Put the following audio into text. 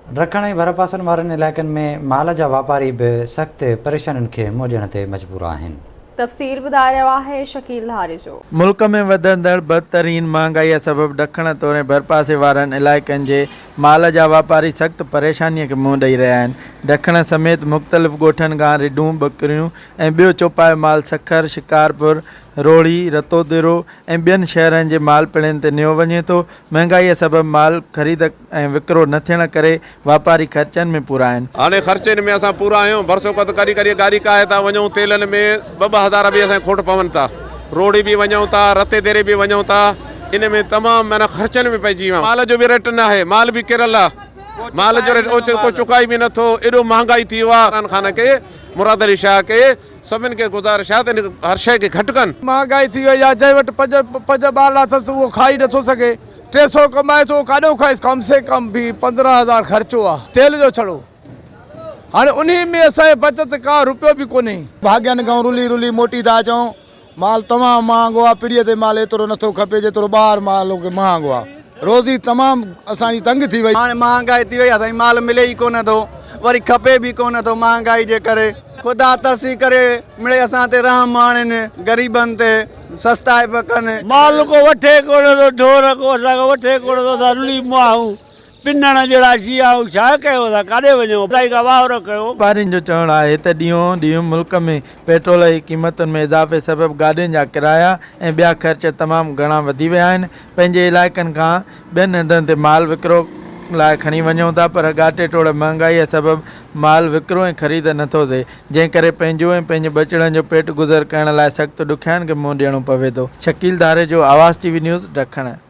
ॾखण ऐं भरपासनि वारनि इलाइक़नि में माल जा वापारी बि सख़्त परेशानियुनि खे मुंहुं ॾियण ते मजबूर आहिनि। तफ़सील ॿुधाए रहियो आहे शकील धारे जो। मुल्क में वधंदड़ बदतरीन महांगाई सबब ॾखण तौर भरपासे वारनि इलाइक़नि जे माल जा वापारी सख़्त परेशानीअ खे मुंहुं ॾेई रहिया आहिनि। ॾखण समेत मुख़्तलिफ़ ॻोठनि खां रिढूं बकरियूं ऐं ॿियो चौपायो माल सखर, शिकारपुर, रोड़ी, रतोदिरो ऐं ॿियनि शहरनि जे माल पिणनि ते नियो वञे थो। महांगाईअ सबब माल ख़रीद ऐं विकिरो न थियण करे वापारी ख़र्चनि में पूरा आहिनि। हाणे ख़र्चनि में असां पूरा आहियूं। भरसो कद करी करी गाड़ी काहे था वञूं, तेलनि में 2-2 बि असांखे खोट पवनि था। रोड़ी बि वञूं था, रते देरे बि वञूं था। इन में तमामु माना ख़र्चनि में पइजी विया। माल जो बि रेट न आहे, माल बि किरल आहे, माल जो रेट को चुकाई बि नथो। एॾो महांगाई थी वियो आहे। खान के मुराद अली शाह के सभिनि खे गुज़ारिश आहे त हर शइ खे घटि कनि। महांगाई थी वई आहे, जंहिं वटि पंज ॿार अथसि उहो खाई नथो सघे। 300 कमाए थो, काॾो खाए, कम से कम भी 15,000 ख़र्चो आहे तेल जो छड़ो। हाणे उन में असांजे बचत का रुपयो बि कोन्हे। भाग्यनि खां रुली रुली मोटी था अचूं। माल तमामु महांगो आहे। पीढ़ीअ ते माल एतिरो नथो खपे जेतिरो ॿाहिरि माल महांगो आहे। रोज़ी तमामु असांजी तंग थी वई। हाणे महांगाई थी वई आहे, असांजी माल मिले ई कोन थो, वरी खपे बि कोन थो महांगाई जे करे। ख़ुदा तरसी करे मिड़े असां ते रहम आणनि, ग़रीबनि ते सस्ताए पकनि। माल को वठे कोन थो, ढोर को असांखे वठे कोन थो, असां रुली माण्हू पिनण जहिड़ा थी विया आहियूं। छा कयूं था, काॾे वञूं, असाई खां वाहुर कयो। वापारियुनि जो चवणु आहे त ॾींहों ॾींहुं मुल्क में पेट्रोल जी क़ीमतुनि में इज़ाफ़े सबबि गाॾियुनि जा किराया ऐं ॿिया ख़र्च तमामु घणा वधी विया आहिनि। पंहिंजे इलाइक़नि खां ॿियनि हंधनि ते माल विकिरो लाइ खणी वञूं था, पर घाटे टोड़ महांगाईअ सबबि माल विकिरो ऐं ख़रीद नथो थिए, जंहिं करे पंहिंजो ऐं पंहिंजे बचड़नि जो पेट गुज़र करण लाइ सख़्तु ॾुखियाईनि खे मुंहुं ॾियणो पवे थो। शकील धारे जो, आवाज़ TV न्यूज़, ॾखण।